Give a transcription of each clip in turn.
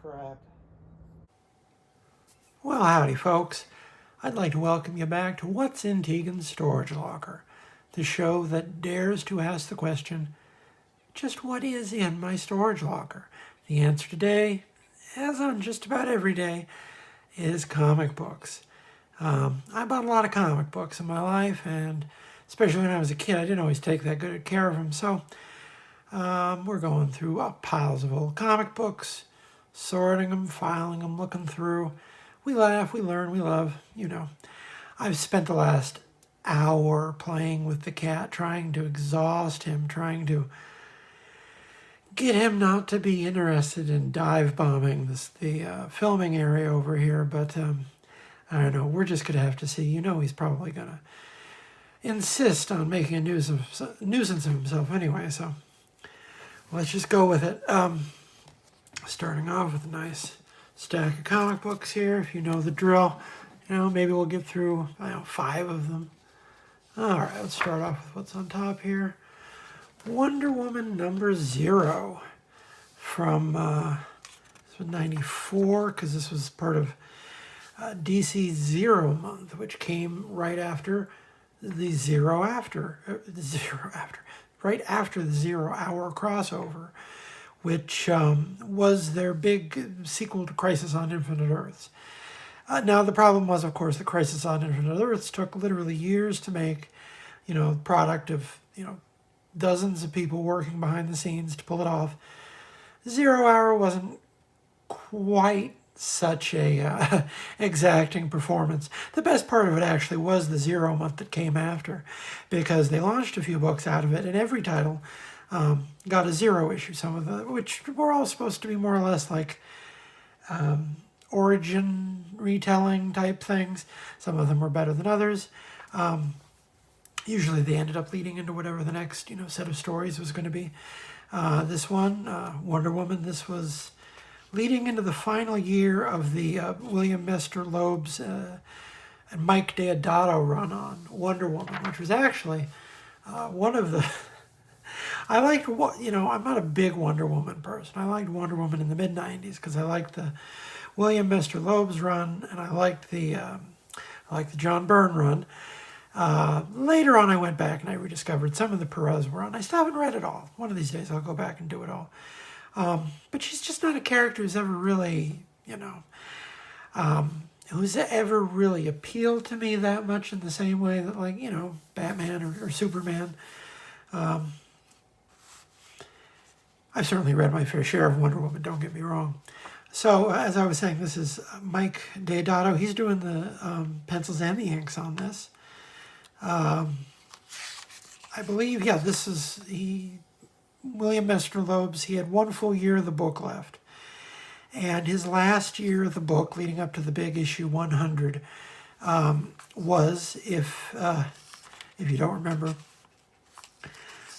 crap. Well, howdy folks. I'd like to welcome you back to What's in Tegan's Storage Locker, the show that dares to ask the question, just what is in my storage locker? The answer today, as on just about every day, is comic books. I bought a lot of comic books in my life, and especially when I was a kid, I didn't always take that good care of them, so we're going through piles of old comic books, sorting them, filing them, looking through. We laugh, we learn, we love, you know. I've spent the last hour playing with the cat, trying to exhaust him, trying to get him not to be interested in dive bombing the filming area over here, but I don't know, we're just going to have to see. You know he's probably going to insist on making a nuisance of himself anyway, so let's just go with it. Starting off with a nice stack of comic books here, if you know the drill. You know, maybe we'll get through, 5 of them. All right, let's start off with what's on top here. Wonder Woman #0 from this was 94, because this was part of DC Zero Month, which came right after the right after the 0 Hour crossover, which was their big sequel to Crisis on Infinite Earths. Now, the problem was, of course, that Crisis on Infinite Earths took literally years to make, the product of, dozens of people working behind the scenes to pull it off. 0 Hour wasn't quite such a exacting performance. The best part of it actually was the 0 Month that came after, because they launched a few books out of it, and every title got a 0 issue, some of the which were all supposed to be more or less like origin retelling type things. Some of them were better than others. Usually they ended up leading into whatever the next set of stories was going to be. This one, Wonder Woman, this was leading into the final year of the William Mester Loeb's and Mike Deodato run on Wonder Woman, which was actually one of the I liked I'm not a big Wonder Woman person. I liked Wonder Woman in the mid-90s because I liked the William Mester Loeb's run, and I liked the John Byrne run. Later on, I went back and I rediscovered some of the Perez run. I still haven't read it all. One of these days, I'll go back and do it all. But she's just not a character who's ever really, who's ever really appealed to me that much in the same way that, like, Batman or Superman. I've certainly read my fair share of Wonder Woman, don't get me wrong. So, as I was saying, this is Mike Deodato. He's doing the pencils and the inks on this. I believe, this is William Mester Loeb's. He had 1 full year of the book left. And his last year of the book, leading up to the big issue 100, was, if you don't remember,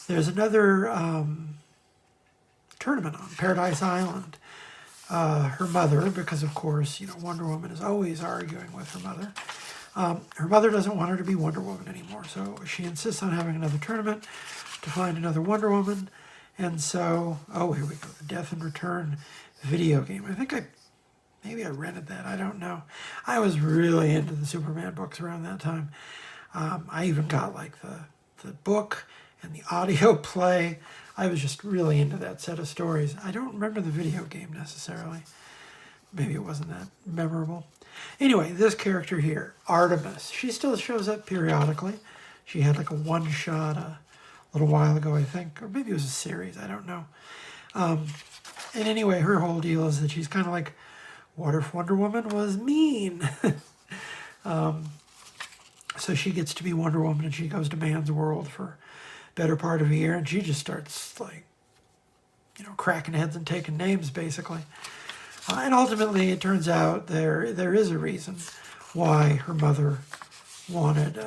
there's another tournament on Paradise Island. Her mother, because of course, Wonder Woman is always arguing with her mother. Her mother doesn't want her to be Wonder Woman anymore, so she insists on having another tournament to find another Wonder Woman. And so, here we go, the Death and Return video game. I think maybe I rented that, I don't know. I was really into the Superman books around that time. I even got like the book and the audio play. I was just really into that set of stories. I don't remember the video game necessarily. Maybe it wasn't that memorable. Anyway, this character here, Artemis, she still shows up periodically. She had like a one-shot a little while ago, I think, or maybe it was a series, I don't know. And anyway, her whole deal is that she's kind of like, what if Wonder Woman was mean? So she gets to be Wonder Woman, and she goes to man's world for better part of a year, and she just starts like, cracking heads and taking names, basically. And ultimately, it turns out there is a reason why her mother wanted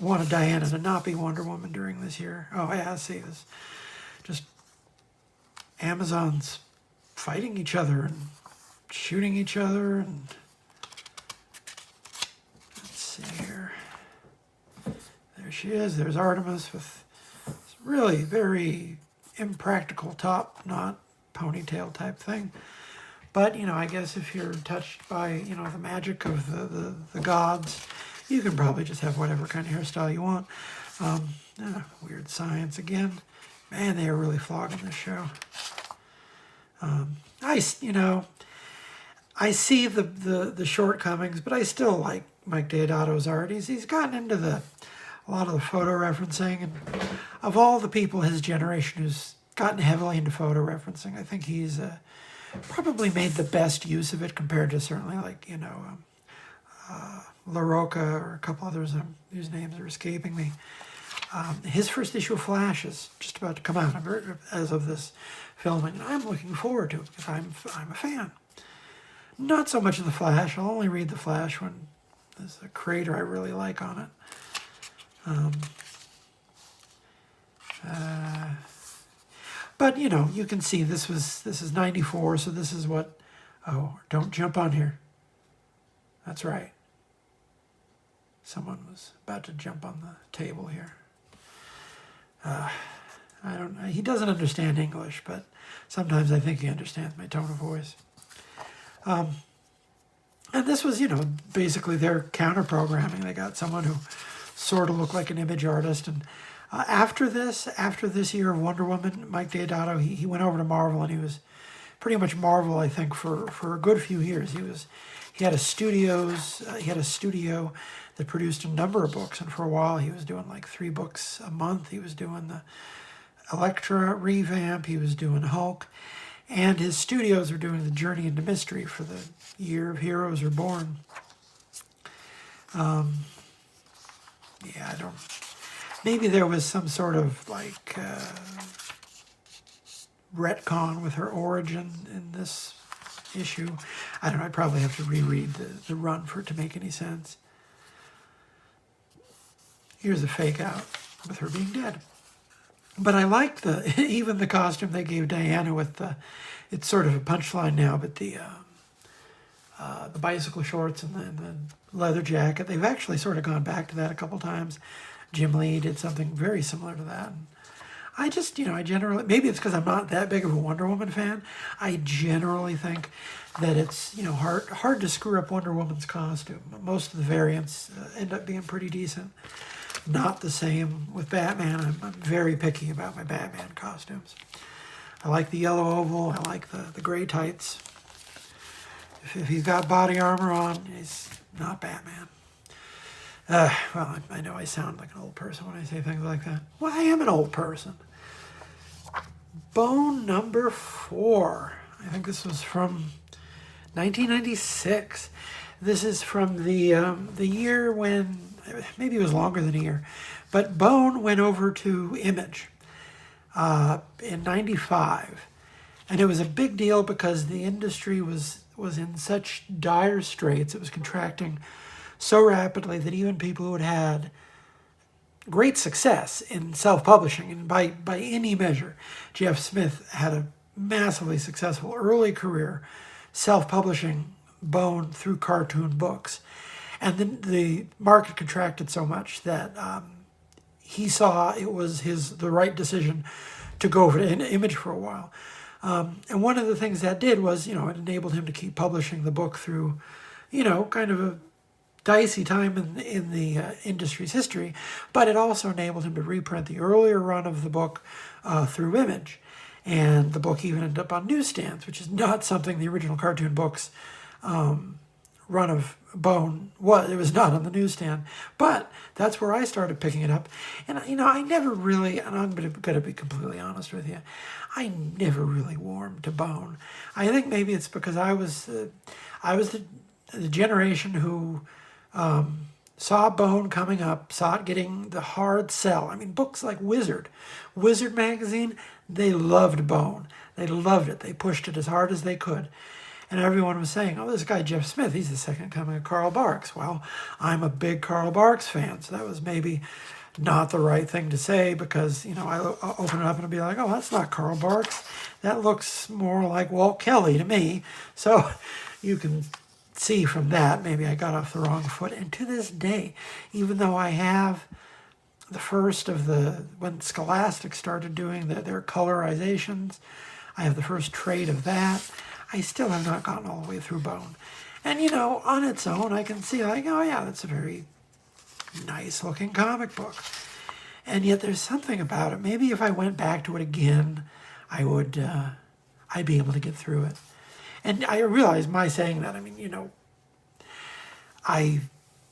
Diana to not be Wonder Woman during this year. Oh yeah, see this, just Amazons fighting each other and shooting each other, and let's see here. There she is. There's Artemis with this really very impractical top knot ponytail type thing. But, I guess if you're touched by, the magic of the gods, you can probably just have whatever kind of hairstyle you want. Weird Science again. Man, they are really flogging this show. I see the shortcomings, but I still like Mike Deodato's art. He's gotten into a lot of the photo referencing, and of all the people his generation who's gotten heavily into photo referencing, I think he's probably made the best use of it compared to certainly like La Roca or a couple others whose names are escaping me. His first issue of Flash is just about to come out as of this filming, and I'm looking forward to it because I'm a fan. Not so much of the Flash. I'll only read the Flash when there's a creator I really like on it. But you can see this is 94, so this is what. Oh, don't jump on here. That's right. Someone was about to jump on the table here. I don't know. He doesn't understand English, but sometimes I think he understands my tone of voice. And this was, basically their counter-programming. They got someone who sort of looked like an image artist. And after this year of Wonder Woman, Mike Deodato, he went over to Marvel, and he was pretty much Marvel, I think, for a good few years. He had a studio that produced a number of books, and for a while he was doing like 3 books a month. He was doing the Elektra revamp, he was doing Hulk, and his studios were doing the Journey into Mystery for the Year of Heroes Reborn. Maybe there was some sort of like retcon with her origin in this issue. I don't know, I'd probably have to reread the run for it to make any sense. Here's a fake out with her being dead. But I liked even the costume they gave Diana with it's sort of a punchline now, but the bicycle shorts and the leather jacket, they've actually sort of gone back to that a couple times. Jim Lee did something very similar to that. And I just, I generally, maybe it's because I'm not that big of a Wonder Woman fan, I generally think that it's, hard to screw up Wonder Woman's costume. Most of the variants end up being pretty decent. Not the same with Batman. I'm very picky about my Batman costumes. I like the yellow oval. I like the gray tights. If he's got body armor on, he's not Batman. Well, I know I sound like an old person when I say things like that. Well, I am an old person. Bone number 4. I think this was from 1996. This is from the year when, maybe it was longer than a year, but Bone went over to Image in 95. And it was a big deal because the industry was in such dire straits. It was contracting so rapidly that even people who had had great success in self-publishing, and by any measure, Jeff Smith had a massively successful early career self-publishing Bone through cartoon books. And then the market contracted so much that he saw it was the right decision to go over to Image for a while. And one of the things that did was, it enabled him to keep publishing the book through, kind of a dicey time in the industry's history, but it also enabled him to reprint the earlier run of the book through Image. And the book even ended up on newsstands, which is not something the original cartoon books run of Bone was. It was not on the newsstand, but that's where I started picking it up. And I never really, and I'm going to be completely honest with you, I never really warmed to Bone. I think maybe it's because I was the generation who saw Bone coming up, saw it getting the hard sell. I mean, books like Wizard magazine, they loved Bone. They loved it. They pushed it as hard as they could. And everyone was saying, oh, this guy Jeff Smith, he's the second coming of Carl Barks. Well, I'm a big Carl Barks fan, so that was maybe not the right thing to say because, I'll open it up and I'll be like, oh, that's not Carl Barks. That looks more like Walt Kelly to me. So you can see from that, maybe I got off the wrong foot. And to this day, even though I have the first of when Scholastic started doing their colorizations, I have the first trade of that. I still have not gotten all the way through Bone. And, you know, on its own, I can see, like, oh yeah, that's a very nice-looking comic book. And yet there's something about it. Maybe if I went back to it again, I'd be able to get through it. And I realize my saying that, I mean, you know, I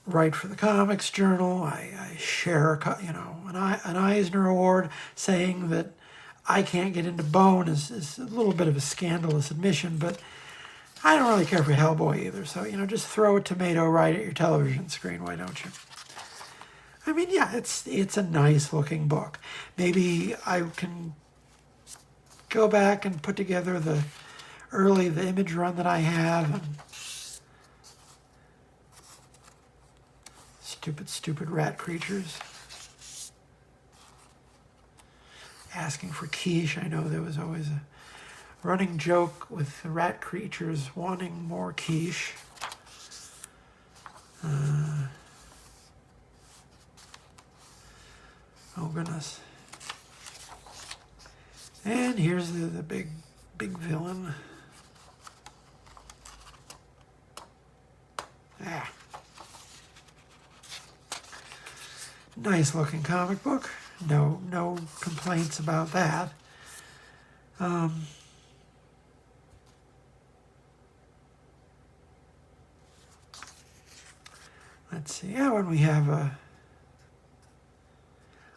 write for the Comics Journal. I share, you know, an Eisner Award. Saying that I can't get into Bone is a little bit of a scandalous admission, but I don't really care for Hellboy either. So, you know, just throw a tomato right at your television screen. Why don't you? I mean, yeah, it's a nice looking book. Maybe I can go back and put together the image run that I have, and stupid rat creatures asking for quiche. I know there was always a running joke with the rat creatures wanting more quiche. Oh goodness. And here's the big villain. Ah. Nice looking comic book. No complaints about that. Let's see. Yeah, when we have a.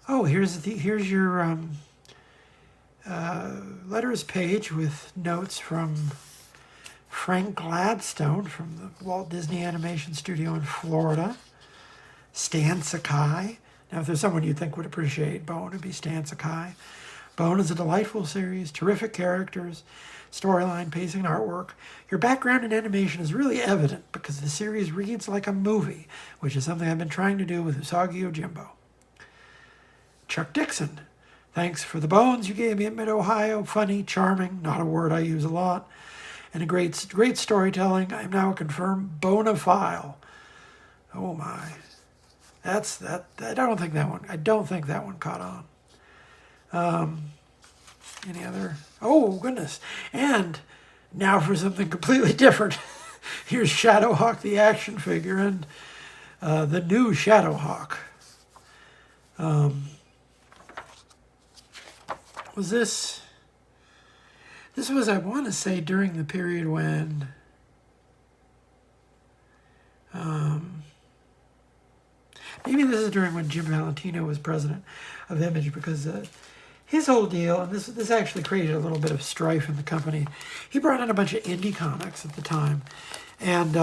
Oh, here's your letters page with notes from Frank Gladstone from the Walt Disney Animation Studio in Florida. Stan Sakai. Now, if there's someone you'd think would appreciate Bone, it'd be Stan Sakai. Bone is a delightful series, terrific characters, storyline, pacing, and artwork. Your background in animation is really evident because the series reads like a movie, which is something I've been trying to do with Usagi Yojimbo. Chuck Dixon. Thanks for the bones you gave me at Mid-Ohio. Funny, charming, not a word I use a lot, and a great storytelling. I'm now a confirmed bonophile. Oh my. That's that. I don't think that one caught on. Any other? Oh goodness! And now for something completely different. Here's Shadowhawk, the action figure, and the new Shadowhawk. Was this? This was, I want to say, during the period when. Maybe this is during when Jim Valentino was president of Image, because his whole deal, and this actually created a little bit of strife in the company. He brought in a bunch of indie comics at the time, and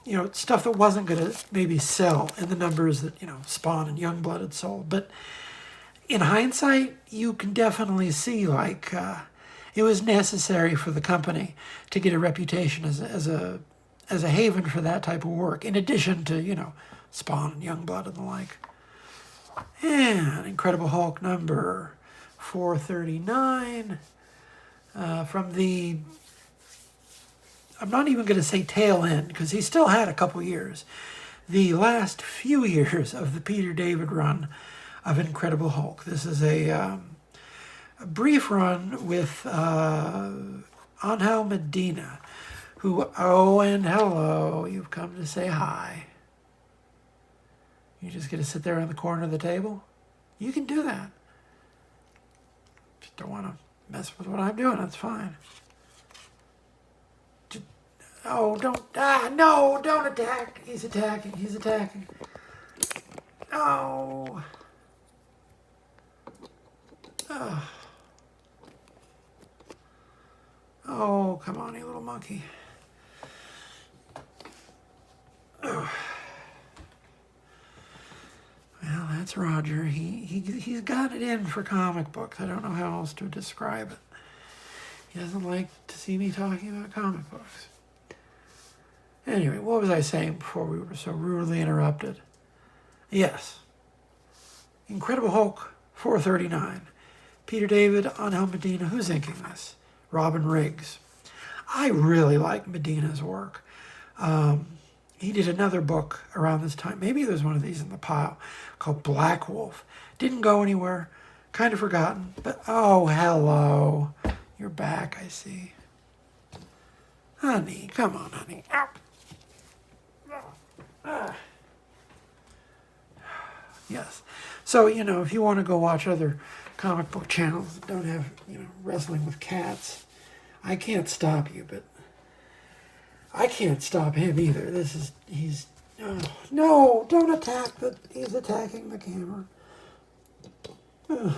you know, stuff that wasn't going to maybe sell in the numbers that, you know, Spawn and Youngblood had sold. But in hindsight, you can definitely see like it was necessary for the company to get a reputation as a haven for that type of work, in addition to, you know, Spawn and Youngblood and the like. And Incredible Hulk number 439 from the, I'm not even going to say tail end, because he still had a couple years, the last few years of the Peter David run of Incredible Hulk. This is a brief run with Angel Medina, who, oh, and hello, you've come to say hi. You just get to sit there on the corner of the table? You can do that. Just don't want to mess with what I'm doing, that's fine. Oh, no, don't attack. He's attacking. Oh. Oh, come on, you little monkey. Oh. Well, that's Roger. He's got it in for comic books. I don't know how else to describe it. He doesn't like to see me talking about comic books. Anyway, what was I saying before we were so rudely interrupted? Yes. Incredible Hulk 439. Peter David, Angel Medina. Who's inking this? Robin Riggs. I really like Medina's work. He did another book around this time. Maybe there's one of these in the pile called Blackwulf. Didn't go anywhere. Kind of forgotten. But, oh, hello. You're back, I see. Honey, come on, honey. Ow. Ah. Yes. So, you know, if you want to go watch other comic book channels that don't have, you know, wrestling with cats, I can't stop you, but I can't stop him either. He's, oh, no, don't attack he's attacking the camera. Ugh.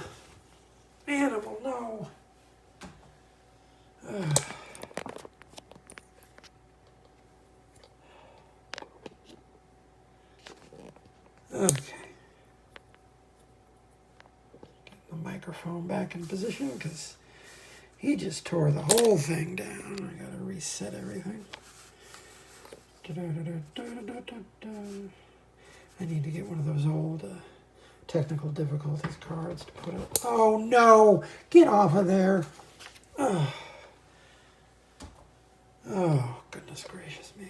Animal, no. Ugh. Okay. Get the microphone back in position because he just tore the whole thing down. I gotta reset everything. I need to get one of those old technical difficulties cards to put up. Oh no! Get off of there! Oh, oh goodness gracious me.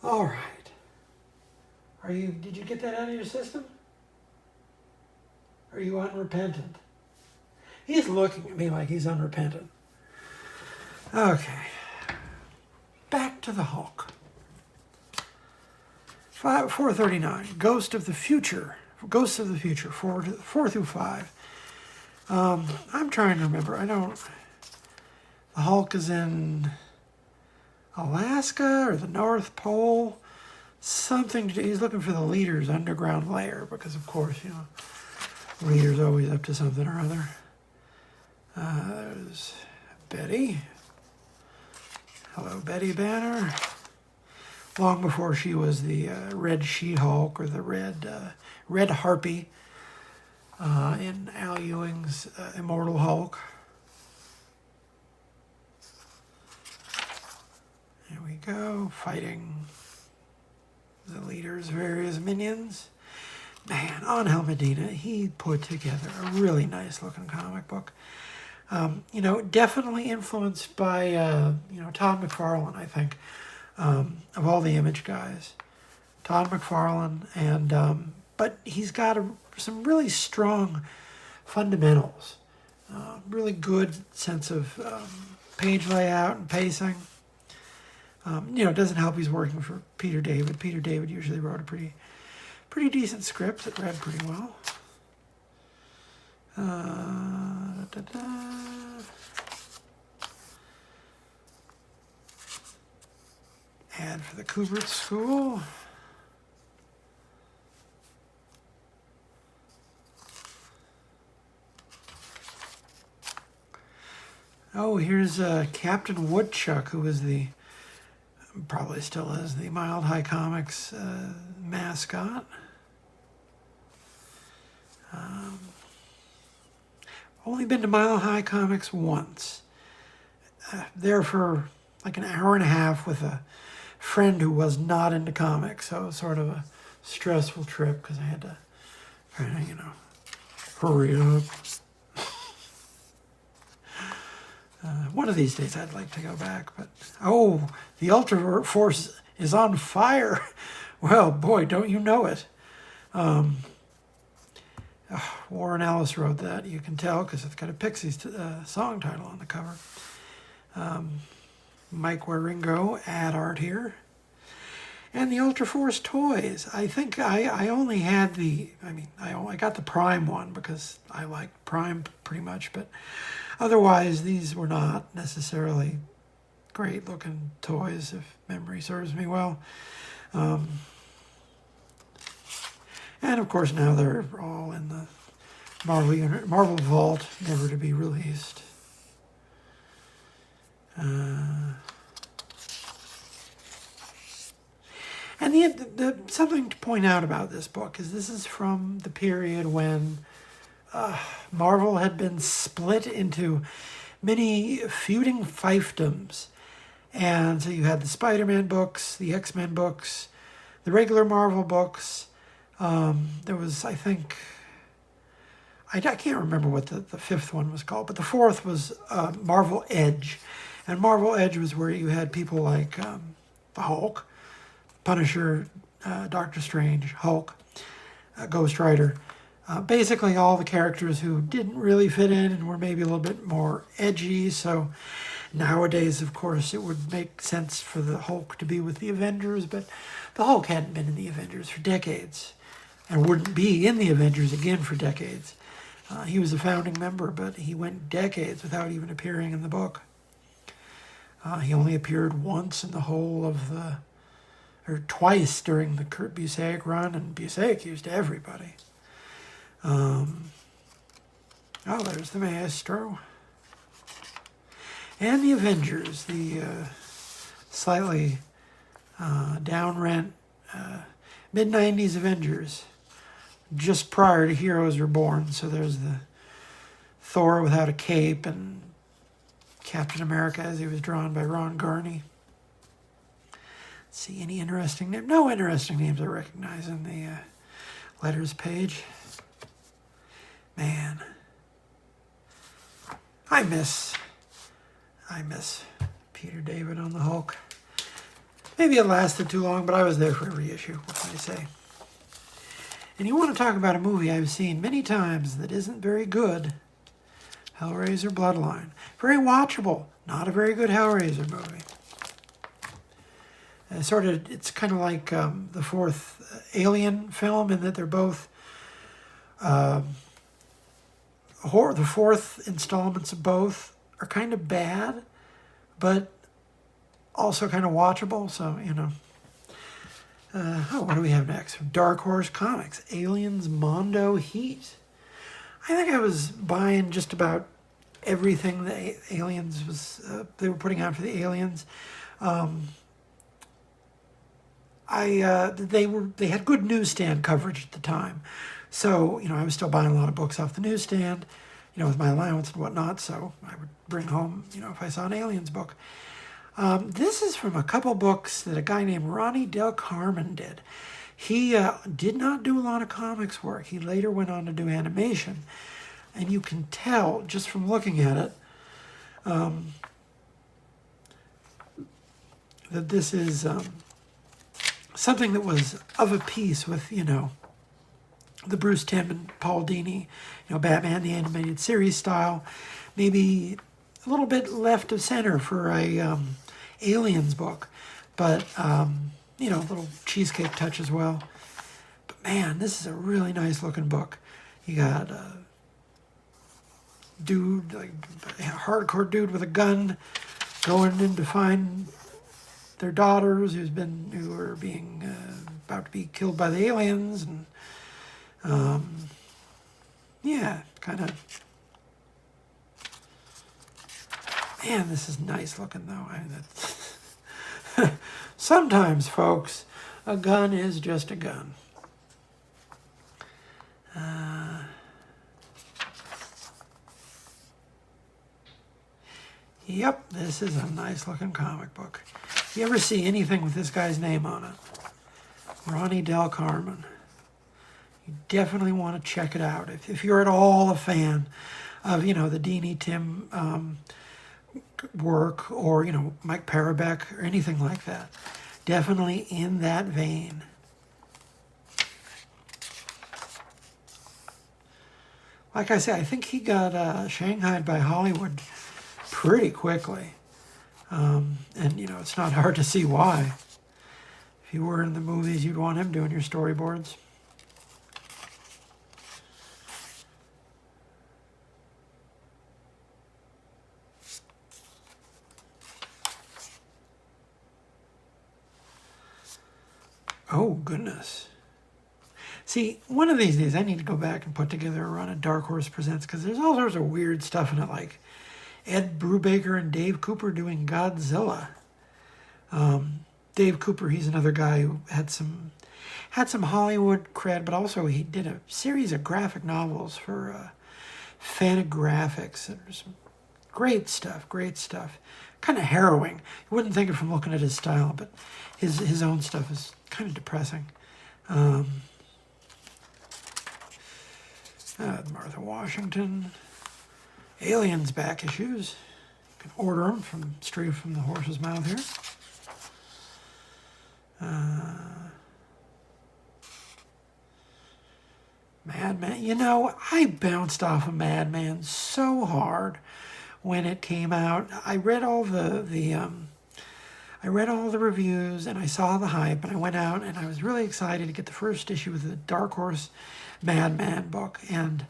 All right. Did you get that out of your system? Are you unrepentant? He's looking at me like he's unrepentant. Okay. Back to the Hulk. 439. Ghosts of the Future, 4 through 5. I'm trying to remember. The Hulk is in Alaska or the North Pole. Something to do. He's looking for the leader's underground lair because, of course, you know, the leader's always up to something or other. There's Betty. Hello, Betty Banner. Long before she was the Red She-Hulk or the Red Harpy in Al Ewing's Immortal Hulk. There we go, fighting the leader's various minions. Man, Angel Medina, he put together a really nice looking comic book. You know, definitely influenced by, you know, Todd McFarlane, I think, of all the Image guys. Todd McFarlane, and, but he's got some really strong fundamentals. Really good sense of page layout and pacing. You know, it doesn't help he's working for Peter David. Peter David usually wrote a pretty decent script that read pretty well. Ad for the Kubert School. Oh, here's Captain Woodchuck, who was probably still is the Mild High Comics mascot. Only been to Mile High Comics once. There for like an hour and a half with a friend who was not into comics, so it was sort of a stressful trip because I had to kind of, you know, hurry up. One of these days I'd like to go back, but oh, the Ultra Force is on fire. Well, boy, don't you know it. Warren Ellis wrote that. You can tell because it's got a Pixies song title on the cover. Mike Waringo ad art here. And the Ultra Force toys. I think I only had I got the Prime one because I like Prime pretty much, but otherwise these were not necessarily great looking toys if memory serves me well. And of course now they're all in the Marvel Vault, never to be released. And the something to point out about this book is this is from the period when Marvel had been split into many feuding fiefdoms. And so you had the Spider-Man books, the X-Men books, the regular Marvel books. There was, I think, I can't remember what the fifth one was called, but the fourth was Marvel Edge. And Marvel Edge was where you had people like the Hulk, Punisher, Doctor Strange, Hulk. Ghost Rider. Basically all the characters who didn't really fit in and were maybe a little bit more edgy. So nowadays, of course, it would make sense for the Hulk to be with the Avengers, but the Hulk hadn't been in the Avengers for decades and wouldn't be in the Avengers again for decades. He was a founding member, but he went decades without even appearing in the book. He only appeared once in the whole of or twice during the Kurt Busiek run, and Busiek used everybody. Oh, there's the Maestro. And the Avengers, the slightly down-rent mid-90s Avengers, just prior to Heroes Reborn. So there's the Thor without a cape and Captain America as he was drawn by Ron Garney. Let's see, any interesting names? No interesting names I recognize in the letters page. Man, I miss Peter David on the Hulk. Maybe it lasted too long, but I was there for every issue. What can I say? And you want to talk about a movie I've seen many times that isn't very good? Hellraiser Bloodline. Very watchable. Not a very good Hellraiser movie. It's kind of like the fourth Alien film in that they're both the fourth installments of both are kind of bad, but also kind of watchable. So, you know. What do we have next? From Dark Horse Comics, Aliens Mondo Heat. I think I was buying just about everything the Aliens they were putting out for the Aliens. They had good newsstand coverage at the time. So, you know, I was still buying a lot of books off the newsstand, you know, with my allowance and whatnot. So I would bring home, you know, if I saw an Aliens book. This is from a couple books that a guy named Ronnie Del Carmen did. He did not do a lot of comics work. He later went on to do animation. And you can tell just from looking at it that this is something that was of a piece with, you know, the Bruce Timm and Paul Dini, you know, Batman the Animated Series style. Maybe a little bit left of center for a Aliens book, but you know, a little cheesecake touch as well. But man, this is a really nice looking book. You got a dude, like a hardcore dude with a gun, going in to find their daughters who are being about to be killed by the aliens, and yeah, kind of. Man, this is nice looking, though. I mean, sometimes, folks, a gun is just a gun. Yep, this is a nice looking comic book. If you ever see anything with this guy's name on it, Ronnie Del Carmen, you definitely want to check it out. If you're at all a fan of, you know, the Dini Tim work, or, you know, Mike Parabeck or anything like that, definitely in that vein. Like I say, I think he got shanghaied by Hollywood pretty quickly, and you know, it's not hard to see why. If you were in the movies, you'd want him doing your storyboards. Oh, goodness. See, one of these days I need to go back and put together a run of Dark Horse Presents, because there's all sorts of weird stuff in it, like Ed Brubaker and Dave Cooper doing Godzilla. Dave Cooper, he's another guy who had some Hollywood cred, but also he did a series of graphic novels for Fantagraphics. There's some great stuff. Kind of harrowing. You wouldn't think it from looking at his style, but his own stuff is kind of depressing. Martha Washington. Aliens back issues. You can order them straight from the horse's mouth here. You know, I bounced off of Madman so hard when it came out. I read all I read all the reviews and I saw the hype, and I went out and I was really excited to get the first issue of the Dark Horse Madman book, and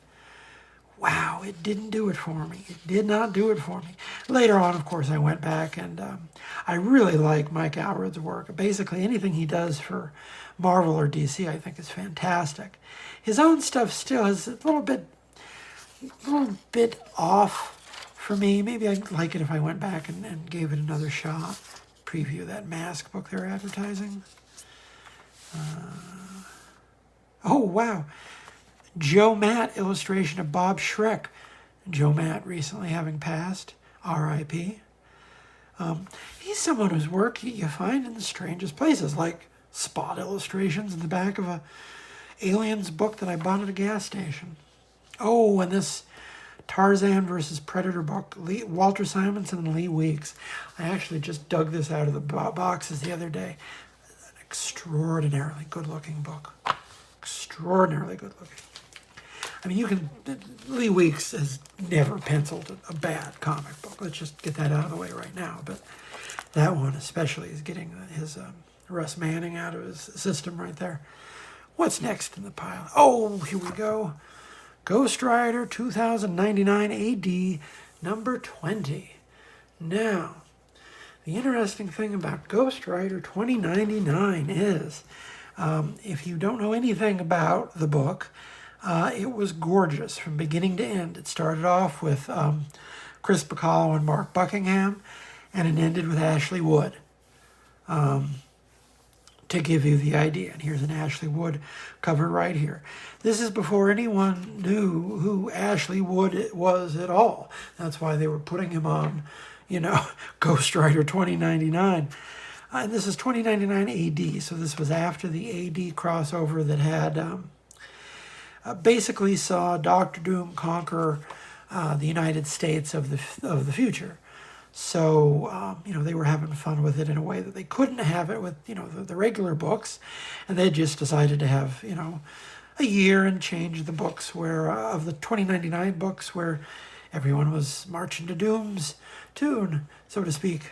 wow, it didn't do it for me. It did not do it for me. Later on, of course, I went back, and I really like Mike Allred's work. Basically, anything he does for Marvel or DC, I think, is fantastic. His own stuff still is a little bit off for me. Maybe I'd like it if I went back and gave it another shot. Preview that Mask book they're advertising. Oh, wow. Joe Matt illustration of Bob Schreck. Joe Matt recently having passed, R.I.P. He's someone whose work you find in the strangest places, like spot illustrations in the back of a Aliens book that I bought at a gas station. Oh, and this Tarzan versus Predator book, Walter Simonson and Lee Weeks. I actually just dug this out of the boxes the other day. An extraordinarily good-looking book. Extraordinarily good-looking. I mean, Lee Weeks has never penciled a bad comic book. Let's just get that out of the way right now. But that one especially is getting his Russ Manning out of his system right there. What's next in the pile? Oh, here we go. Ghost Rider 2099 AD, number 20. Now, the interesting thing about Ghost Rider 2099 is, if you don't know anything about the book, it was gorgeous from beginning to end. It started off with Chris Bacall and Mark Buckingham, and it ended with Ashley Wood, to give you the idea. And here's an Ashley Wood cover right here. This is before anyone knew who Ashley Wood was at all. That's why they were putting him on, Ghost Rider 2099. And this is 2099 AD, so this was after the AD crossover that had basically saw Doctor Doom conquer the United States of the future. So, they were having fun with it in a way that they couldn't have it with, the regular books. And they just decided to have, a year and change the books where, of the 2099 books where everyone was marching to Doom's tune, so to speak.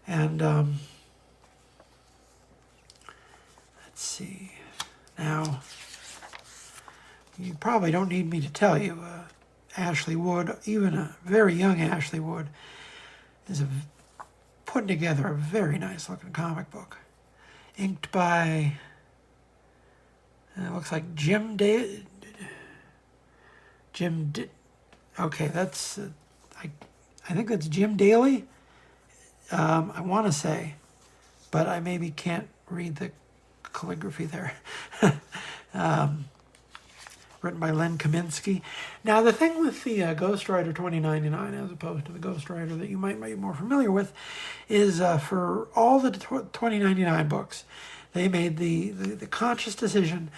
And, let's see. Now, you probably don't need me to tell you, Ashley Wood, even a very young Ashley Wood, is putting together a very nice looking comic book. Inked by, it looks like okay, that's, I think that's Jim Daly, I want to say, but I maybe can't read the calligraphy there. Written by Len Kaminsky. Now, the thing with the Ghost Rider 2099, as opposed to the Ghost Rider that you might be more familiar with, is for all the 2099 books, they made the conscious decision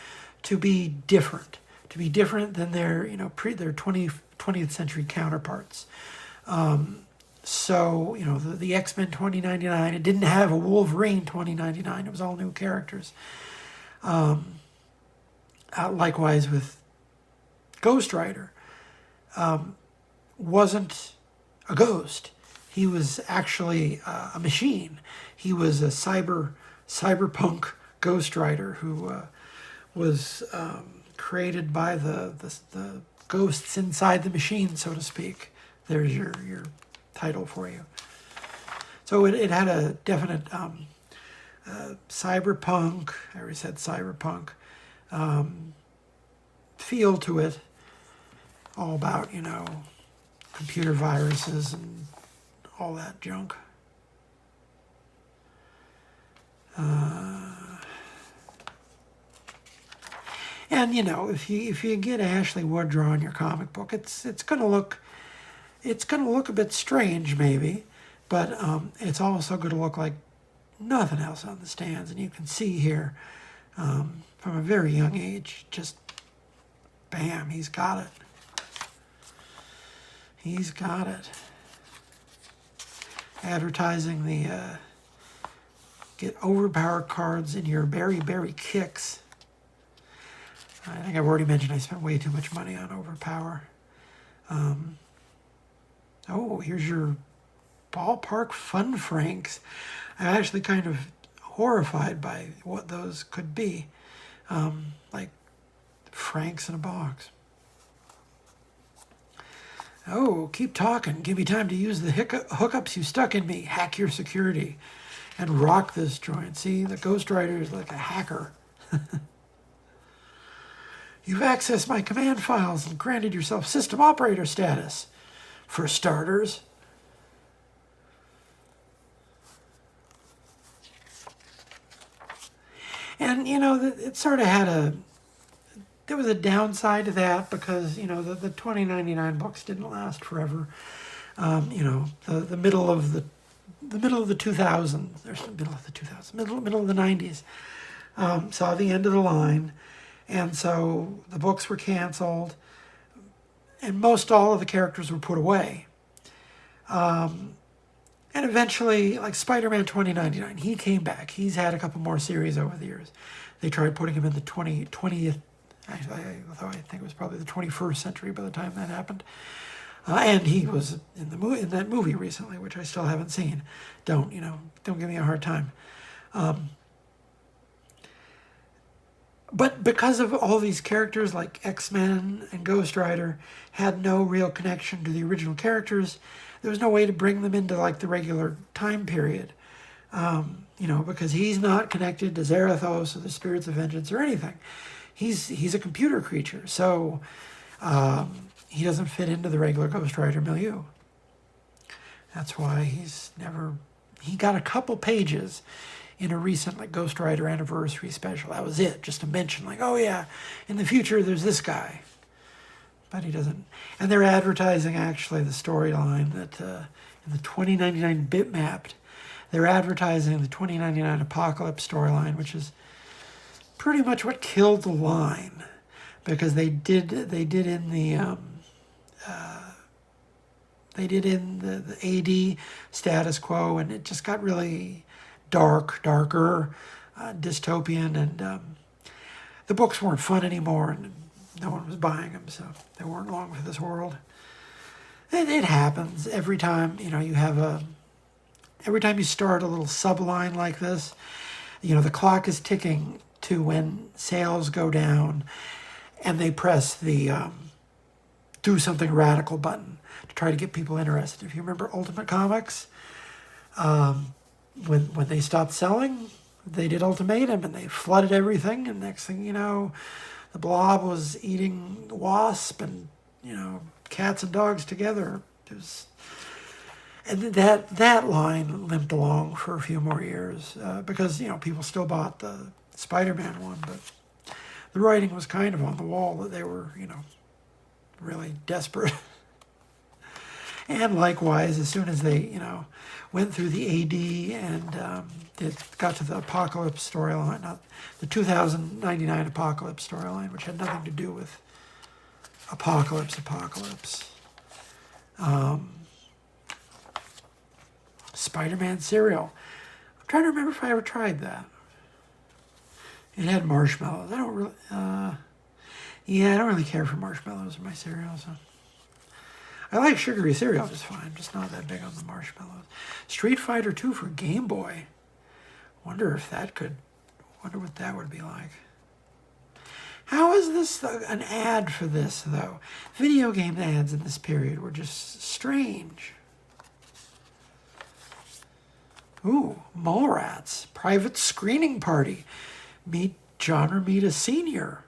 to be different than their their 20th century counterparts. So the X-Men 2099, it didn't have a Wolverine 2099. It was all new characters. Likewise with Ghost Rider, wasn't a ghost. He was actually a machine. He was a cyberpunk Ghost Rider who was created by the ghosts inside the machine, so to speak. There's your title for you. So it had a definite cyberpunk, I already said cyberpunk, feel to it. All about, computer viruses and all that junk. And if you get Ashley Wood drawing your comic book, it's gonna look a bit strange maybe, but it's also gonna look like nothing else on the stands. And you can see here, from a very young age, just bam, he's got it. He's got it. Advertising the get overpowered cards in your Berry Berry Kicks. I think I've already mentioned I spent way too much money on Overpower. Oh, here's your Ballpark Fun Franks. I'm actually kind of horrified by what those could be. Like Franks in a box. Oh, keep talking. Give me time to use the hookups you stuck in me. Hack your security and rock this joint. See, the Ghost Rider is like a hacker. You've accessed my command files and granted yourself system operator status. For starters. And, you know, it sort of had there was a downside to that because, you know, the 2099 books didn't last forever. You know, the middle of the 2000s, or middle of the 90s, saw the end of the line. And so the books were canceled. And most all of the characters were put away. And eventually, like Spider-Man 2099, he came back. He's had a couple more series over the years. They tried putting him in the 20th, actually, although I think it was probably the 21st century by the time that happened. And he was in that movie recently, which I still haven't seen. Don't give me a hard time. But because of all these characters like X-Men and Ghost Rider had no real connection to the original characters, there was no way to bring them into like the regular time period. You know, because he's not connected to Zarathos or the Spirits of Vengeance or anything. He's a computer creature, so he doesn't fit into the regular Ghost Rider milieu. That's why he got a couple pages in a recent like Ghost Rider anniversary special. That was it, just to mention like, oh yeah, in the future there's this guy. But he doesn't. And they're advertising actually the storyline that in the 2099 bitmapped, they're advertising the 2099 Apocalypse storyline, which is pretty much what killed the line, because they did in the AD status quo, and it just got really darker, dystopian, and the books weren't fun anymore, and no one was buying them, so they weren't long for this world. It happens every time, you know, every time you start a little subline like this, you know, the clock is ticking to when sales go down, and they press the do something radical button to try to get people interested. If you remember Ultimate Comics, when they stopped selling, they did Ultimatum and they flooded everything, and next thing you know, the Blob was eating Wasp and, you know, cats and dogs together. And that line limped along for a few more years because, you know, people still bought the Spider-Man one, but the writing was kind of on the wall that they were, you know, really desperate. And likewise, as soon as they, you know, went through the AD and got to the Apocalypse storyline, not the 2099 Apocalypse storyline, which had nothing to do with Apocalypse. Spider-Man cereal. I'm trying to remember if I ever tried that. It had marshmallows. I don't really, I don't really care for marshmallows in my cereal, so. I like sugary cereal just fine, just not that big on the marshmallows. Street Fighter 2 for Game Boy. Wonder what that would be like. How is this an ad for this, though? Video game ads in this period were just strange. Ooh, Mallrats. Private screening party. Meet John Romita Sr.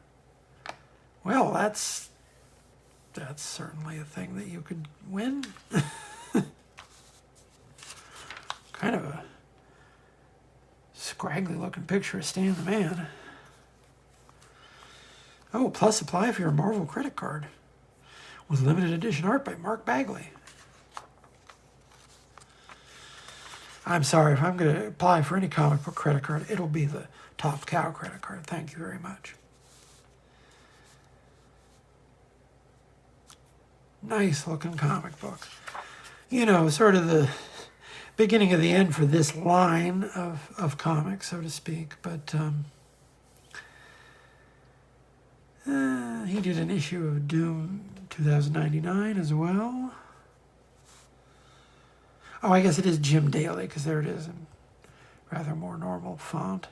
Well, that's certainly a thing that you could win. Kind of a scraggly looking picture of Stan the Man. Oh, plus supply for your Marvel credit card with limited edition art by Mark Bagley. I'm sorry, if I'm going to apply for any comic book credit card, it'll be the Top Cow credit card. Thank you very much. Nice looking comic book. You know, sort of the beginning of the end for this line of comics, so to speak. But He did an issue of Doom 2099 as well. Oh, I guess it is Jim Daly, because there it is in rather more normal font.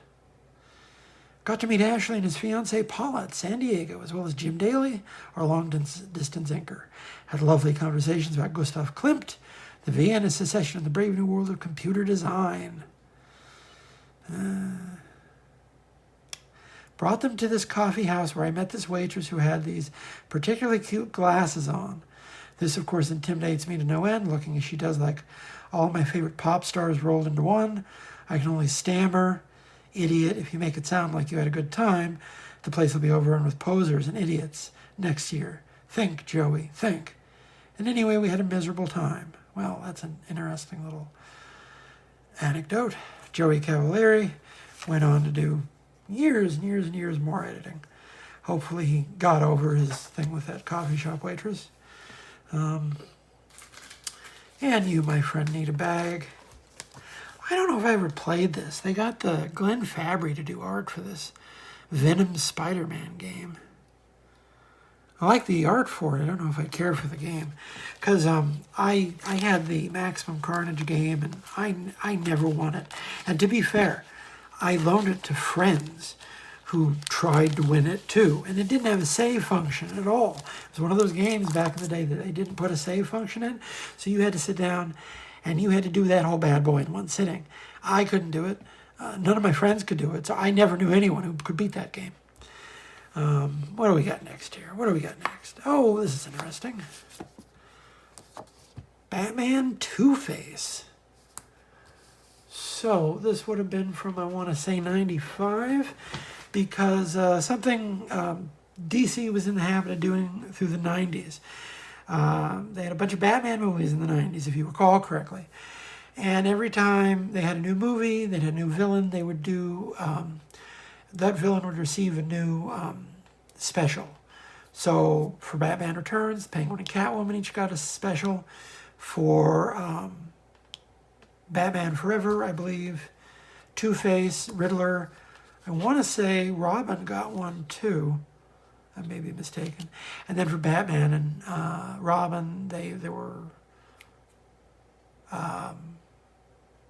Got to meet Ashley and his fiancée Paula at San Diego, as well as Jim Daly, our long-distance inker. Had lovely conversations about Gustav Klimt, the Vienna Secession, and the brave new world of computer design. Brought them to this coffee house where I met this waitress who had these particularly cute glasses on. This, of course, intimidates me to no end, looking as she does like all my favorite pop stars rolled into one. I can only stammer, idiot, if you make it sound like you had a good time, the place will be overrun with posers and idiots next year. Think, Joey, think. And anyway, we had a miserable time. Well, that's an interesting little anecdote. Joey Cavalieri went on to do years and years and years more editing. Hopefully he got over his thing with that coffee shop waitress. And you, my friend, need a bag. I don't know if I ever played this. They got the Glenn Fabry to do art for this Venom Spider-Man game. I like the art for it. I don't know if I care for the game. Because I had the Maximum Carnage game, and I never won it. And to be fair, I loaned it to friends who tried to win it too. And it didn't have a save function at all. It was one of those games back in the day that they didn't put a save function in. So you had to sit down and you had to do that whole bad boy in one sitting. I couldn't do it. None of my friends could do it. So I never knew anyone who could beat that game. What do we got next here? What do we got next? Oh, this is interesting. Batman Two-Face. So this would have been from, I want to say, 95, because something DC was in the habit of doing through the 90s. They had a bunch of Batman movies in the 90s, if you recall correctly. And every time they had a new movie, they had a new villain, they would do, that villain would receive a new special. So for Batman Returns, Penguin and Catwoman each got a special. For Batman Forever, I believe, Two-Face, Riddler, I want to say Robin got one too. I may be mistaken. And then for Batman and Robin, there were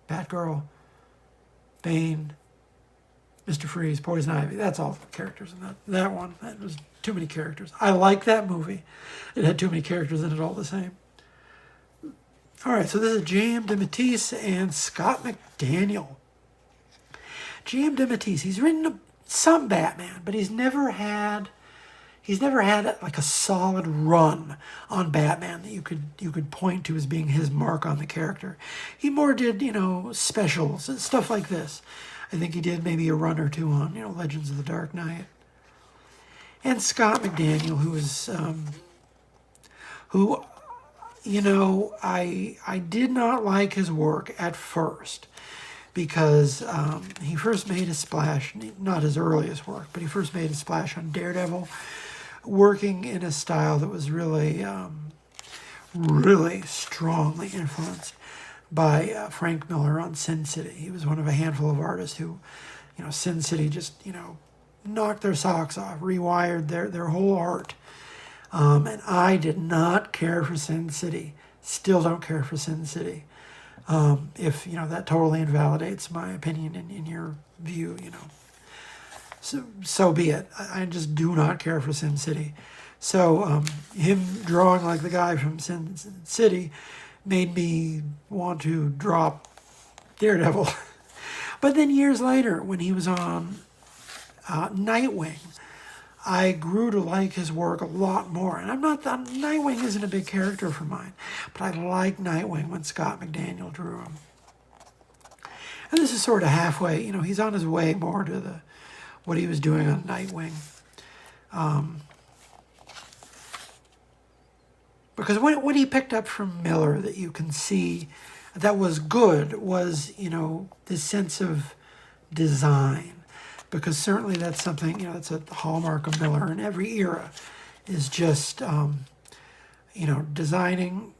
Batgirl, Bane, Mr. Freeze, Poison Ivy. That's all the characters in that one. That was too many characters. I like that movie. It had too many characters in it all the same. All right, so this is J.M. DeMatteis and Scott McDaniel. J.M. DeMatteis, he's written some Batman, but he's never had like a solid run on Batman that you could point to as being his mark on the character. He more did, specials and stuff like this. I think he did maybe a run or two on, Legends of the Dark Knight. And Scott McDaniel, I did not like his work at first, because he first made a splash, not his earliest work, but he first made a splash on Daredevil, working in a style that was really, really strongly influenced by Frank Miller on Sin City. He was one of a handful of artists who, Sin City just, knocked their socks off, rewired their whole art. And I did not care for Sin City. Still don't care for Sin City. If, that totally invalidates my opinion in your view, So be it. I just do not care for Sin City. So him drawing like the guy from Sin City made me want to drop Daredevil. But then years later, when he was on Nightwing, I grew to like his work a lot more. And Nightwing isn't a big character for mine, but I like Nightwing when Scott McDaniel drew him. And this is sort of halfway, he's on his way more to what he was doing on Nightwing. Because what he picked up from Miller that you can see that was good was, this sense of design. Because certainly that's something, that's a hallmark of Miller in every era, is just, designing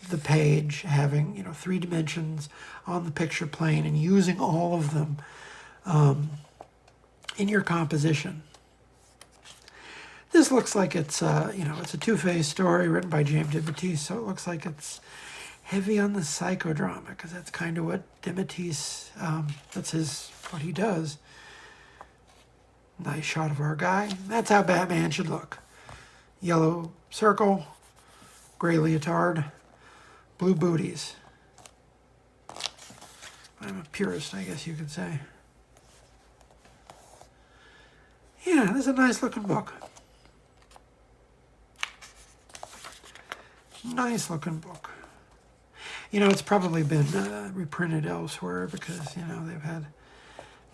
the page, having, 3 dimensions on the picture plane and using all of them in your composition. This looks like it's, you know, it's a Two-Face story written by James DeMatteis, so it looks like it's heavy on the psychodrama, because that's kind of what DeMatteis, that's what he does. Nice shot of our guy. That's how Batman should look. Yellow circle, gray leotard, blue booties. I'm a purist, I guess you could say. Yeah, this is a nice looking book. Nice looking book. You know, it's probably been reprinted elsewhere because, you know, they've had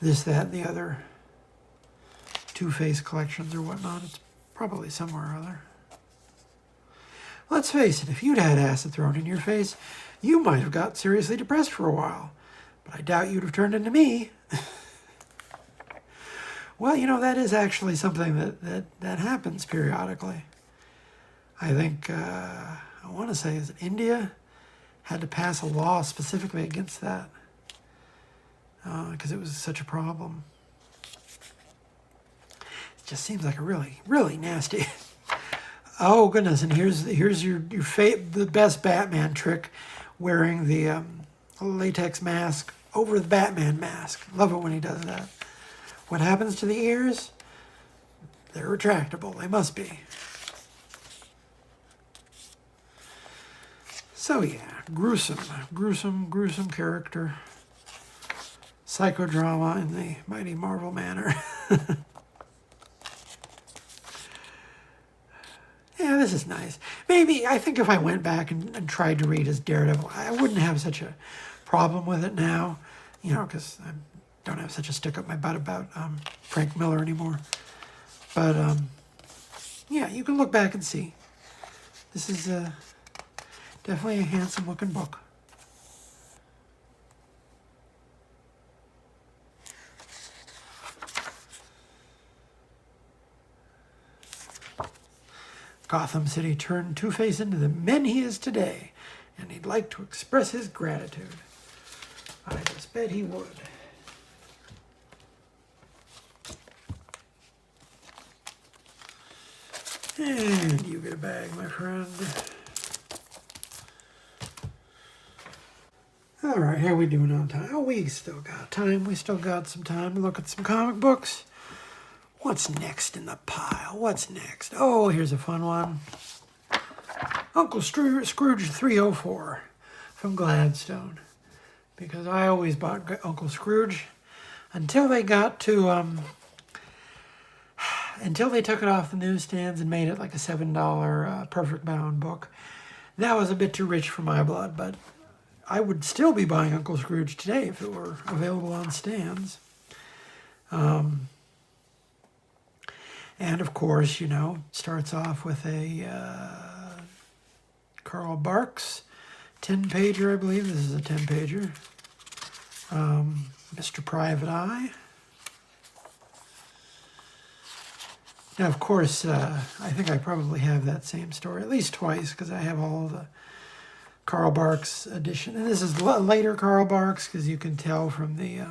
this, that, and the other Two-Face collections or whatnot. It's probably somewhere or other. Let's face it, if you'd had acid thrown in your face, you might have got seriously depressed for a while. But I doubt you'd have turned into me. Well, you know, that is actually something that happens periodically. I think, I want to say, is it India had to pass a law specifically against that because it was such a problem. It just seems like a really, really nasty. Oh goodness! And here's the best Batman trick: wearing the latex mask over the Batman mask. Love it when he does that. What happens to the ears? They're retractable. They must be. So yeah, gruesome character. Psychodrama in the mighty Marvel manner. Yeah, this is nice. Maybe, I think if I went back and tried to read as Daredevil, I wouldn't have such a problem with it now, you know, because I don't have such a stick up my butt about Frank Miller anymore. But, yeah, you can look back and see. This is definitely a handsome-looking book. Gotham City turned Two-Face into the men he is today, and he'd like to express his gratitude. I just bet he would. And you get a bag, my friend. All right, how are we doing on time? Oh, we still got time. We still got some time to look at some comic books. What's next in the pile? What's next? Oh, here's a fun one. Uncle Scrooge 304 from Gladstone. Because I always bought Uncle Scrooge until they got to, until they took it off the newsstands and made it like a $7 perfect bound book. That was a bit too rich for my blood, but I would still be buying Uncle Scrooge today if it were available on stands. And of course, you know, starts off with a Carl Barks 10-pager, I believe. This is a 10-pager. Mr. Private Eye. Now, of course, I think I probably have that same story at least twice because I have all the Carl Barks edition. And this is later Carl Barks because you can tell from the...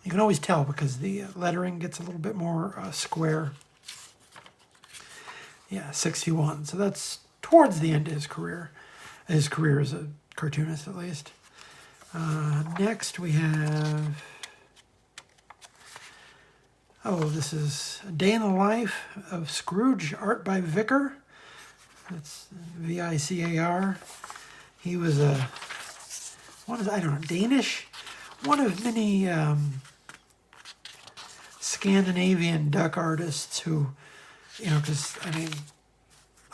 you can always tell because the lettering gets a little bit more square. Yeah, 61. So that's towards the end of his career as a cartoonist, at least. Next we have... Oh, this is A Day in the Life of Scrooge, art by Vicar. That's V-I-C-A-R. He was I don't know, Danish? One of many Scandinavian duck artists who, you know, because, I mean,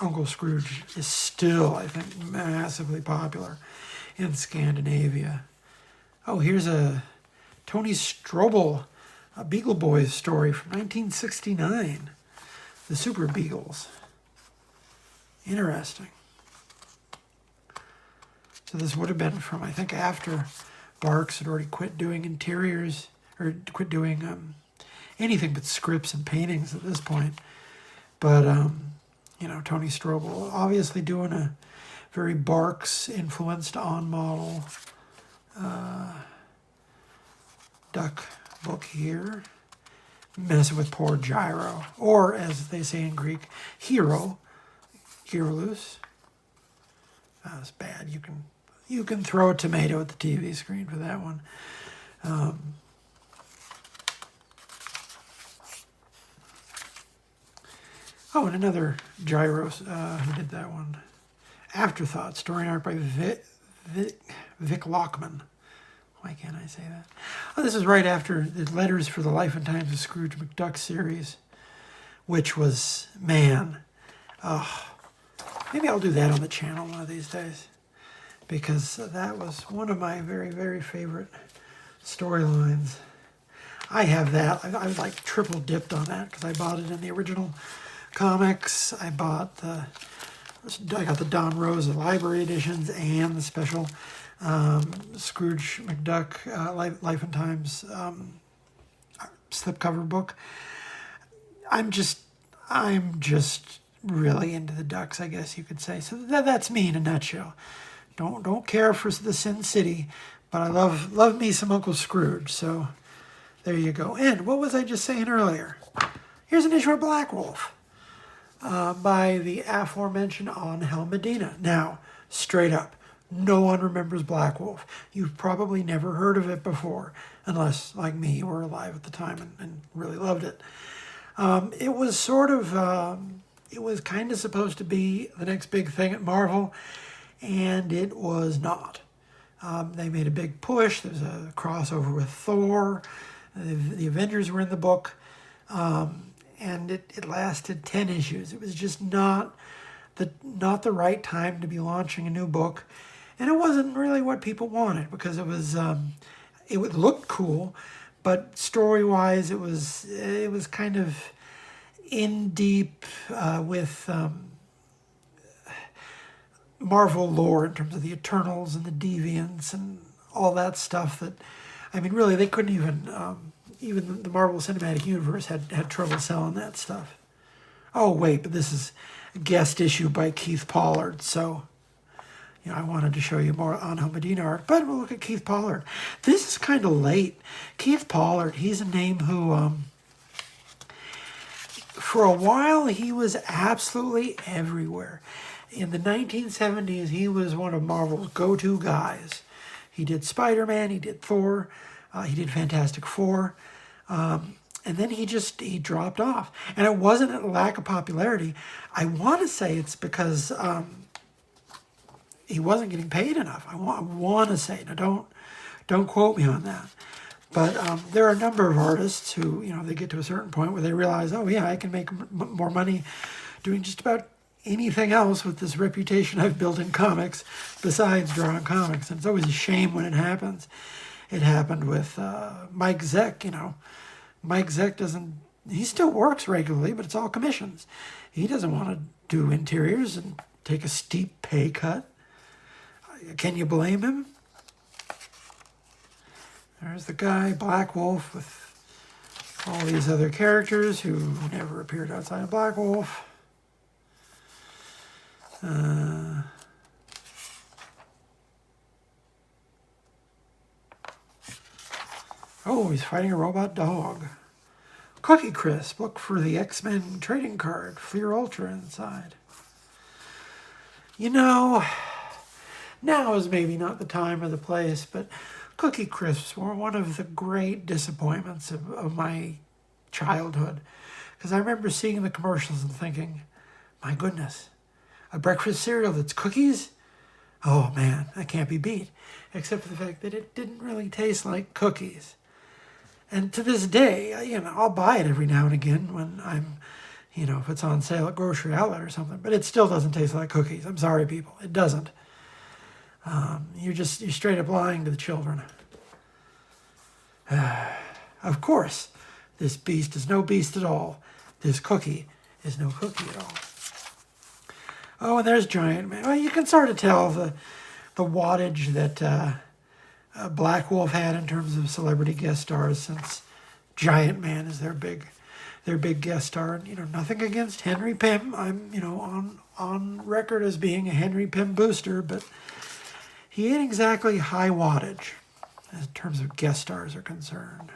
Uncle Scrooge is still, I think, massively popular in Scandinavia. Oh, here's a Tony Strobel, a Beagle Boys story from 1969. The Super Beagles. Interesting. So this would have been from, I think, after Barks had already quit doing interiors, or quit doing anything but scripts and paintings at this point. But, you know, Tony Strobel obviously doing a very Barks-influenced on-model duck book here. messing with poor Gyro, or as they say in Greek, Hero, Hierolus. That's bad. You can throw a tomato at the TV screen for that one. Oh, and another Gyro, who did that one? Afterthought, story art by Vic Lockman. Why can't I say that? Oh, this is right after the Letters for the Life and Times of Scrooge McDuck series, which was, man, maybe I'll do that on the channel one of these days, because that was one of my very, very favorite storylines. I have that. I was like triple dipped on that because I bought it in the original comics. I got the Don Rosa library editions and the special Scrooge McDuck Life and Times slipcover book. I'm just really into the ducks, I guess you could say. So that's me in a nutshell. Don't care for the Sin City, but I love me some Uncle Scrooge. So there you go. And what was I just saying earlier? Here's an issue of Blackwulf by the aforementioned Angel Medina. Now, straight up, no one remembers Blackwulf. You've probably never heard of it before, unless, like me, you were alive at the time and really loved it. It was sort of, it was kind of supposed to be the next big thing at Marvel, and it was not. They made a big push. There's a crossover with Thor. The Avengers were in the book, and it lasted 10 issues. It was just not the right time to be launching a new book. And it wasn't really what people wanted, because it would look cool, but story-wise, it was kind of in deep with Marvel lore in terms of the Eternals and the Deviants and all that stuff. That, I mean, really, they couldn't even the Marvel Cinematic Universe had trouble selling that stuff. Oh wait, but this is a guest issue by Keith Pollard, so. I wanted to show you more Angel Medina art, but we'll look at Keith Pollard. This is kind of late. Keith Pollard, he's a name who, for a while, he was absolutely everywhere. In the 1970s, he was one of Marvel's go-to guys. He did Spider-Man, he did Thor, he did Fantastic Four, and then he dropped off. And it wasn't a lack of popularity. I want to say it's because he wasn't getting paid enough. I want to say. Now, don't quote me on that. But there are a number of artists who, they get to a certain point where they realize, oh yeah, I can make more money doing just about anything else with this reputation I've built in comics besides drawing comics. And it's always a shame when it happens. It happened with Mike Zeck, Mike Zeck he still works regularly, but it's all commissions. He doesn't want to do interiors and take a steep pay cut. Can you blame him? There's the guy, Blackwulf, with all these other characters who never appeared outside of Blackwulf. Oh, he's fighting a robot dog. Cookie Crisp, look for the X-Men trading card. Fleer Ultra inside. Now is maybe not the time or the place, but Cookie Crisps were one of the great disappointments of my childhood. Because I remember seeing the commercials and thinking, my goodness, a breakfast cereal that's cookies? Oh man, that can't be beat. Except for the fact that it didn't really taste like cookies. And to this day, I'll buy it every now and again when I'm, if it's on sale at Grocery Outlet or something. But it still doesn't taste like cookies. I'm sorry, people. It doesn't. You're straight up lying to the children. Of course, this beast is no beast at all. This cookie is no cookie at all. Oh, and there's Giant Man. Well, you can sort of tell the wattage that Blackwulf had in terms of celebrity guest stars, since Giant Man is their big guest star. And, nothing against Henry Pym. I'm, on record as being a Henry Pym booster, but he ain't exactly high wattage in terms of guest stars are concerned.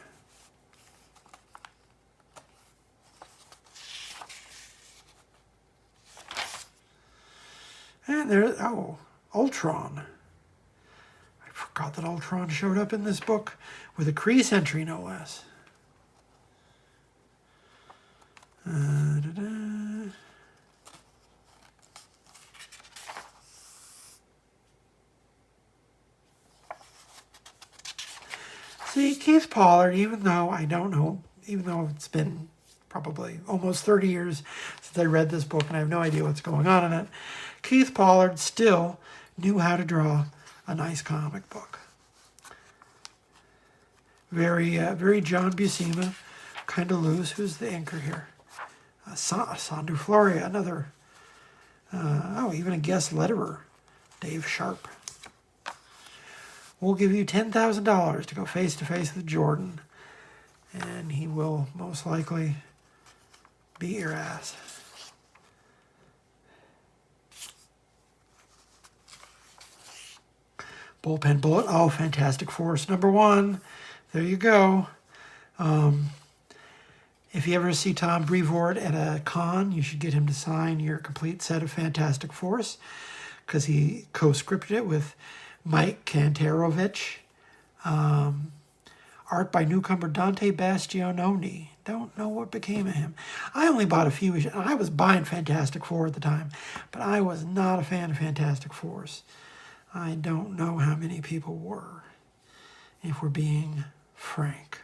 And there, oh, Ultron. I forgot that Ultron showed up in this book with a crease entry, no less. See, Keith Pollard, even though I don't know, even though it's been probably almost 30 years since I read this book and I have no idea what's going on in it, Keith Pollard still knew how to draw a nice comic book. Very John Buscema, kind of loose. Who's the anchor here? Sandu Floria, another, even a guest letterer, Dave Sharp. We'll give you $10,000 to go face-to-face with Jordan, and he will most likely beat your ass. Bullpen Bullet. Oh, Fantastic Force #1. There you go. If you ever see Tom Brevoort at a con, you should get him to sign your complete set of Fantastic Force, because he co-scripted it with Mike Kantarovich. Art by newcomer Dante Bastianoni. Don't know what became of him. I only bought a few issues. I was buying Fantastic Four at the time, but I was not a fan of Fantastic Fours. I don't know how many people were, if we're being frank.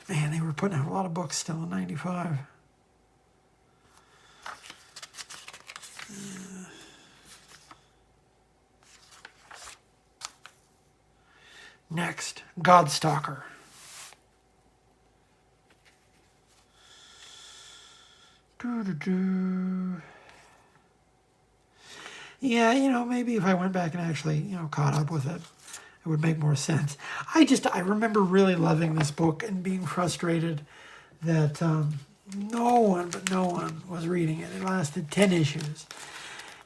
Man, they were putting out a lot of books still in '95. Next, Godstalker. Yeah, maybe if I went back and actually, caught up with it, it would make more sense. I remember really loving this book and being frustrated that no one was reading it. It lasted 10 issues.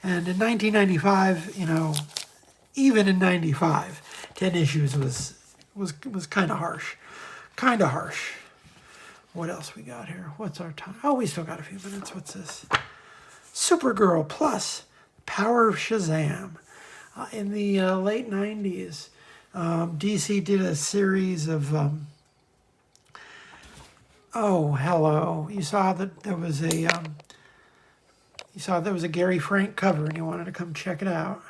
And in 1995, even in 95, 10 issues was kind of harsh. Kind of harsh. What else we got here? What's our time? Oh, we still got a few minutes. What's this? Supergirl plus Power of Shazam. In the late 90s, DC did a series of... You saw that there was a Gary Frank cover and you wanted to come check it out.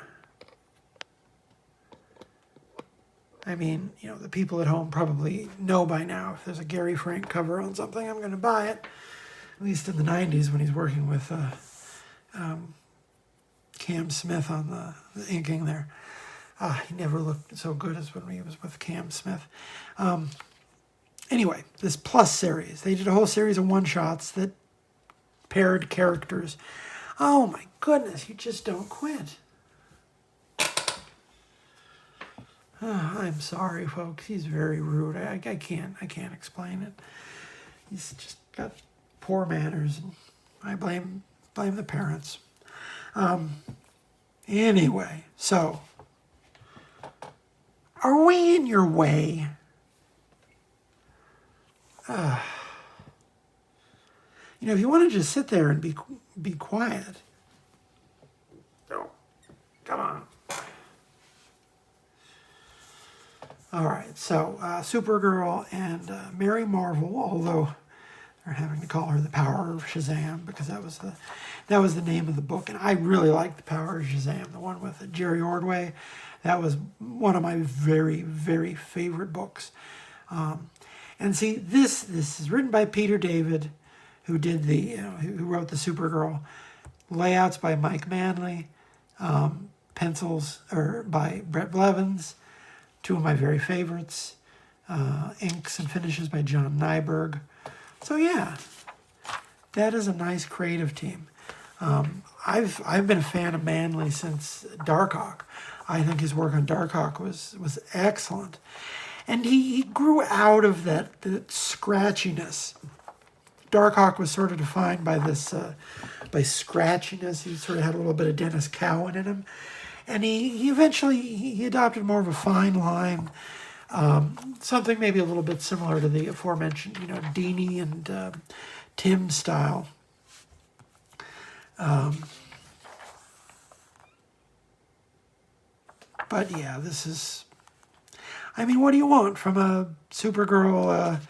I mean, the people at home probably know by now if there's a Gary Frank cover on something, I'm going to buy it. At least in the 90s when he's working with Cam Smith on the inking there. He never looked so good as when he was with Cam Smith. Anyway, this Plus series, they did a whole series of one-shots that paired characters. Oh my goodness, you just don't quit. I'm sorry, folks. He's very rude. I can't explain it. He's just got poor manners, and I blame the parents. Anyway, so are we in your way? If you want to just sit there and be quiet. No, come on. All right, so Supergirl and Mary Marvel, although they're having to call her the Power of Shazam because that was the name of the book, and I really liked the Power of Shazam, the one with Jerry Ordway. That was one of my very, very favorite books. And see, this is written by Peter David, who did who wrote the Supergirl. Layouts by Mike Manley, pencils by Brett Blevins. Two of my very favorites, inks and finishes by John Nyberg. So yeah, that is a nice creative team. I've been a fan of Manley since Darkhawk. I think his work on Darkhawk was excellent, and he grew out of that scratchiness. Darkhawk was sort of defined by this by scratchiness. He sort of had a little bit of Dennis Cowan in him. And he eventually adopted more of a fine line, something maybe a little bit similar to the aforementioned, Dini and Tim style. But yeah, this is, I mean, what do you want from a Supergirl,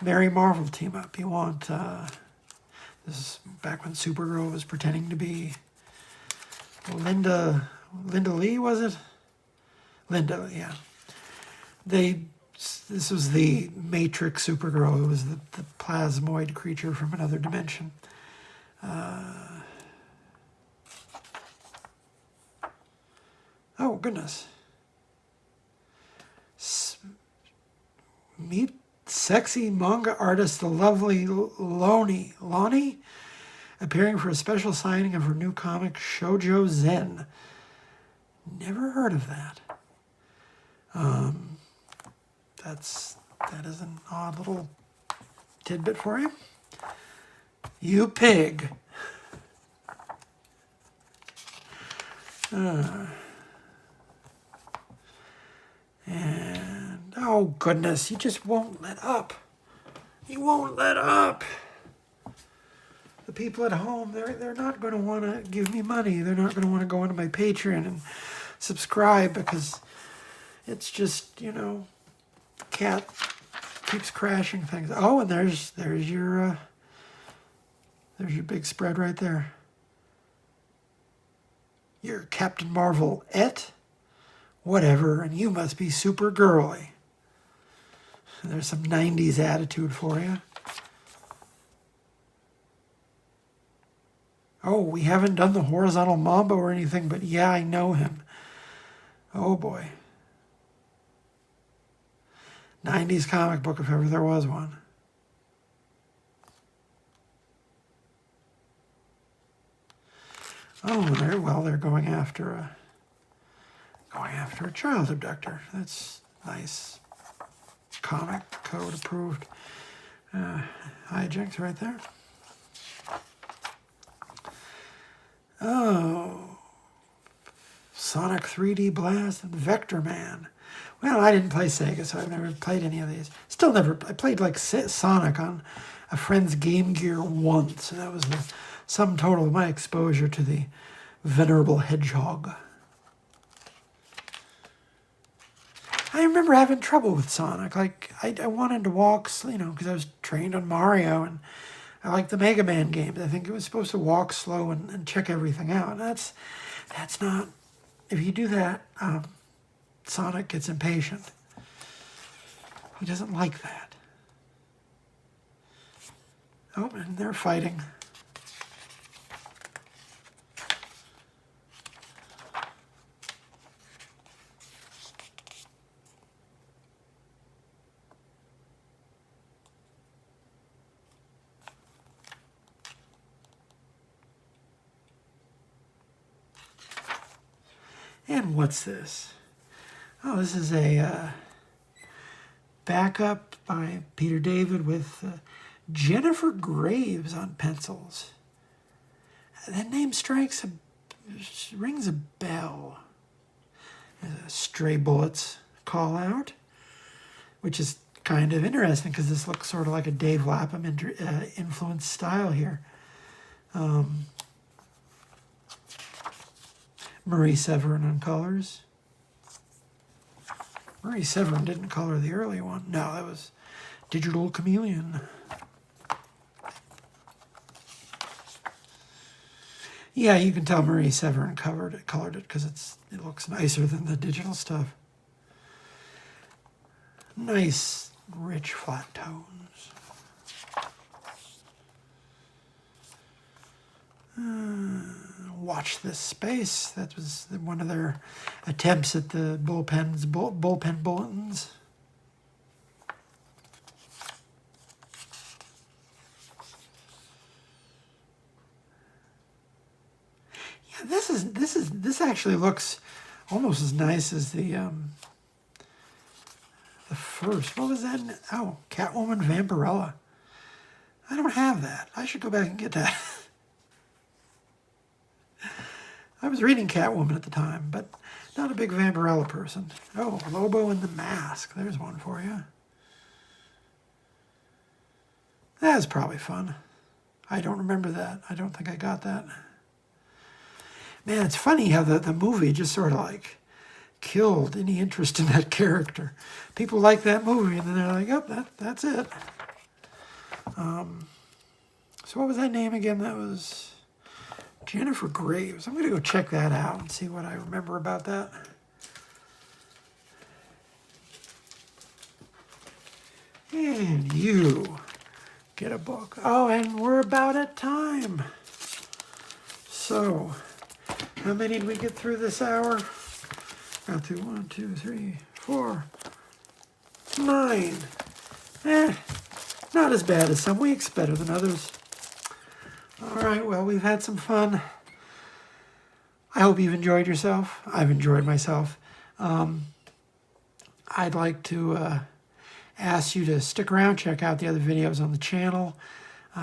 Mary Marvel team up? You want, this is back when Supergirl was pretending to be Linda Lee, was it? Linda, yeah. This was the Matrix Supergirl, who was the plasmoid creature from another dimension. Oh, goodness. Meet sexy manga artist, the lovely Lonnie, appearing for a special signing of her new comic, Shoujo Zen. Never heard of that. That is an odd little tidbit for you. You pig. And oh goodness, he just won't let up. He won't let up. The people at home, they're not going to want to give me money. They're not going to want to go onto my Patreon and subscribe because it's just, you know, the cat keeps crashing things. Oh, and there's your big spread right there. You're Captain Marvel whatever, and you must be super girly. There's some 90s attitude for you. Oh, we haven't done the horizontal Mambo or anything, but yeah, I know him. Oh boy. 90s comic book, if ever there was one. Oh, they're going after a child abductor. That's nice. Comic code approved hijinks right there. Oh, Sonic 3D Blast and Vector Man. Well, I didn't play Sega, so I've never played any of these. I played like Sonic on a friend's Game Gear once, and that was the sum total of my exposure to the venerable hedgehog. I remember having trouble with Sonic. Like, I wanted to walk, you know, because I was trained on Mario, and I like the Mega Man games. I think it was supposed to walk slow and check everything out. And that's not, if you do that, Sonic gets impatient. He doesn't like that. Oh, and they're fighting. And what's this? Oh, this is a backup by Peter David with Jennifer Graves on pencils. That name rings a bell. Stray Bullets call out, which is kind of interesting because this looks sort of like a Dave Lapham influenced style here. Marie Severin on colors. Marie Severin didn't color the early one. No, that was Digital Chameleon. Yeah, you can tell Marie Severin colored it because it looks nicer than the digital stuff. Nice, rich, flat tones. Watch This Space. That was one of their attempts at the bullpen bulletins. Yeah, this actually looks almost as nice as the first. What was that? Oh, Catwoman Vampirella. I don't have that. I should go back and get that. I was reading Catwoman at the time, but not a big Vampirella person. Oh, Lobo and the Mask. There's one for you. That's probably fun. I don't remember that. I don't think I got that. Man, it's funny how the movie just sort of like killed any interest in that character. People like that movie, and then they're like, oh, that's it. So what was that name again? That was Jennifer Graves. I'm going to go check that out and see what I remember about that. And you get a book. Oh, and we're about at time. So, how many did we get through this hour? Got through 1, 2, 3, 4, 9. Not as bad as some weeks, better than others. All right, well, we've had some fun. I hope you've enjoyed yourself. I've enjoyed myself. I'd like to ask you to stick around, check out the other videos on the channel.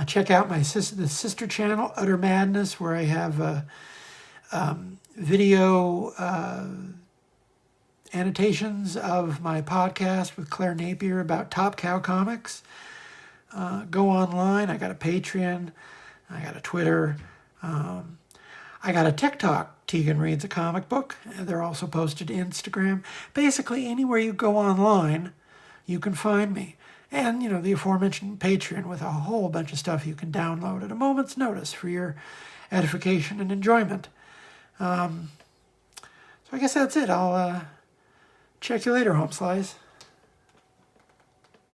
Check out the sister channel, Udder Madness, where I have video annotations of my podcast with Claire Napier about Top Cow Comics. Go online. I got a Patreon. I got a Twitter. I got a TikTok. Tegan Reads a Comic Book. They're also posted to Instagram. Basically, anywhere you go online, you can find me. And, you know, the aforementioned Patreon with a whole bunch of stuff you can download at a moment's notice for your edification and enjoyment. So I guess that's it. I'll check you later, Home Slice.